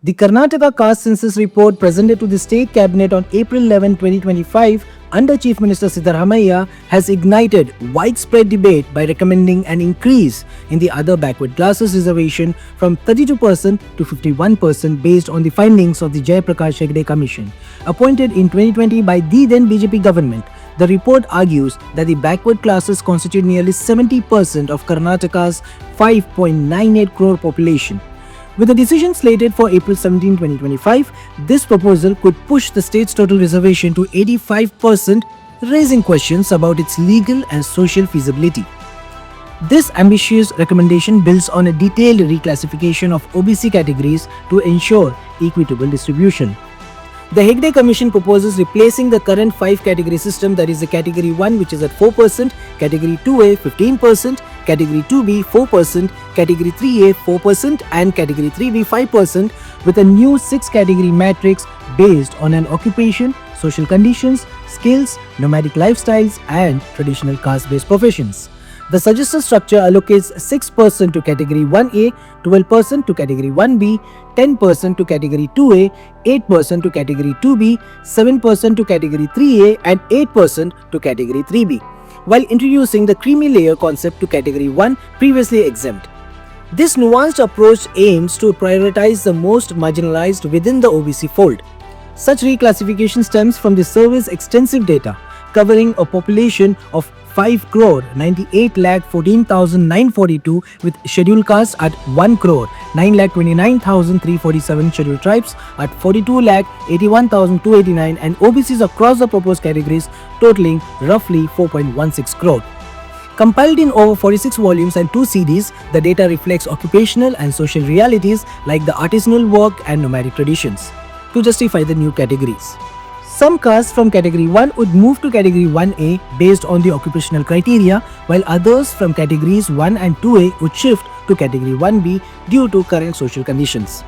The Karnataka Caste Census report presented to the State Cabinet on April 11, 2025 under Chief Minister Siddaramaiah has ignited widespread debate by recommending an increase in the other backward classes reservation from 32% to 51% based on the findings of the Jayaprakash Hegde Commission, appointed in 2020 by the then BJP government. The report argues that the backward classes constitute nearly 70% of Karnataka's 5.98 crore population. With the decision slated for April 17, 2025, this proposal could push the state's total reservation to 85%, raising questions about its legal and social feasibility. This ambitious recommendation builds on a detailed reclassification of OBC categories to ensure equitable distribution. The Hegde Commission proposes replacing the current 5-category system, that is the Category 1 which is at 4%, Category 2A 15%, Category 2B 4%, Category 3A 4% and Category 3B 5% with a new 6-category matrix based on an occupation, social conditions, skills, nomadic lifestyles and traditional caste-based professions. The suggested structure allocates 6% to Category 1A, 12% to Category 1B, 10% to Category 2A, 8% to Category 2B, 7% to Category 3A and 8% to Category 3B, while introducing the creamy layer concept to Category 1, previously exempt. This nuanced approach aims to prioritize the most marginalized within the OBC fold. Such reclassification stems from the survey's extensive data, covering a population of 5 crore 98 lakh 14,942 with scheduled castes at 1 crore 9 lakh 29,347 scheduled tribes at 42 lakh 81,289 and OBCs across the proposed categories totaling roughly 4.16 crore. Compiled in over 46 volumes and 2 CDs, the data reflects occupational and social realities like the artisanal work and nomadic traditions to justify the new categories. Some castes from Category 1 would move to Category 1A based on the occupational criteria, while others from Categories 1 and 2A would shift to Category 1B due to current social conditions.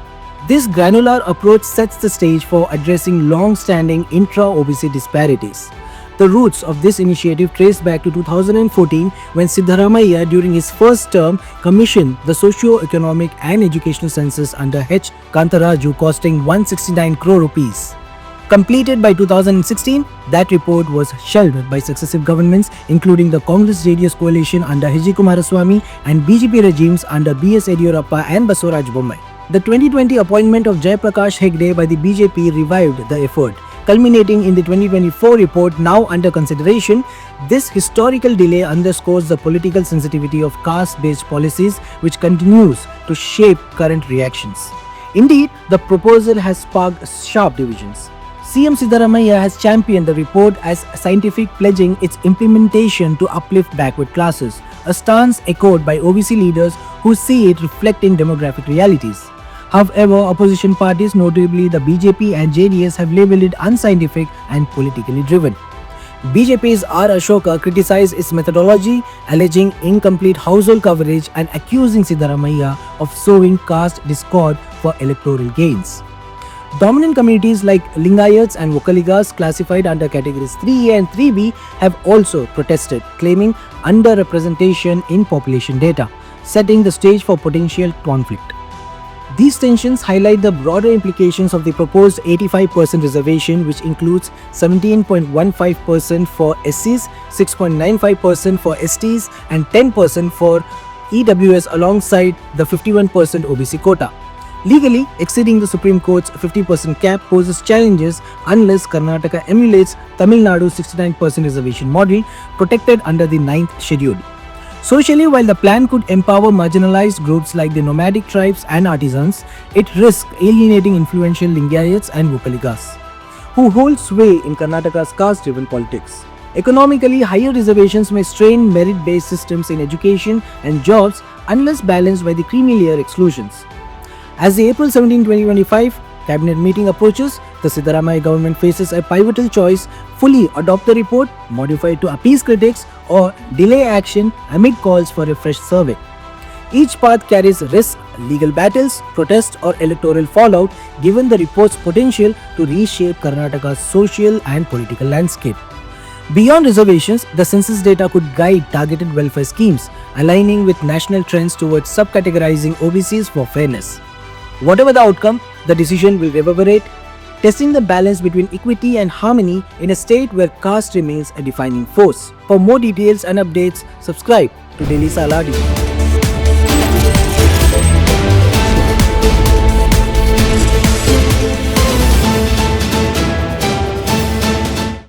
This granular approach sets the stage for addressing long-standing intra-OBC disparities. The roots of this initiative trace back to 2014 when Siddaramaiah, during his first term, commissioned the Socioeconomic and Educational Census under H. Kantaraju costing 169 crore rupees. Completed by 2016, that report was shelved by successive governments including the Congress-JDS coalition under H.D. Kumaraswamy and BJP regimes under B.S. Yediyurappa and Basuraj Bommai. The 2020 appointment of Jayaprakash Hegde by the BJP revived the effort, culminating in the 2024 report now under consideration. This historical delay underscores the political sensitivity of caste-based policies which continues to shape current reactions. Indeed, the proposal has sparked sharp divisions. CM Siddaramaiah has championed the report as scientific, pledging its implementation to uplift backward classes, a stance echoed by OBC leaders who see it reflecting demographic realities. However, opposition parties, notably the BJP and JDS, have labelled it unscientific and politically driven. BJP's R. Ashoka criticized its methodology, alleging incomplete household coverage and accusing Siddaramaiah of sowing caste discord for electoral gains. Dominant communities like Lingayats and Vokaligas, classified under categories 3A and 3B, have also protested, claiming underrepresentation in population data, setting the stage for potential conflict. These tensions highlight the broader implications of the proposed 85% reservation, which includes 17.15% for SCs, 6.95% for STs, and 10% for EWS alongside the 51% OBC quota. Legally, exceeding the Supreme Court's 50% cap poses challenges unless Karnataka emulates Tamil Nadu's 69% reservation model protected under the 9th schedule. Socially, while the plan could empower marginalized groups like the nomadic tribes and artisans, it risks alienating influential Lingayats and Vokaligas, who hold sway in Karnataka's caste-driven politics. Economically, higher reservations may strain merit-based systems in education and jobs unless balanced by the creamy layer exclusions. As the April 17, 2025 cabinet meeting approaches, the Siddaramaiah government faces a pivotal choice: fully adopt the report, modify it to appease critics, or delay action amid calls for a fresh survey. Each path carries risk, legal battles, protest, or electoral fallout, given the report's potential to reshape Karnataka's social and political landscape. Beyond reservations, the census data could guide targeted welfare schemes, aligning with national trends towards subcategorizing OBCs for fairness. Whatever the outcome, The decision will reverberate, testing the balance between equity and harmony in a state where caste remains a defining force. For more details and updates, subscribe to Daily Salar.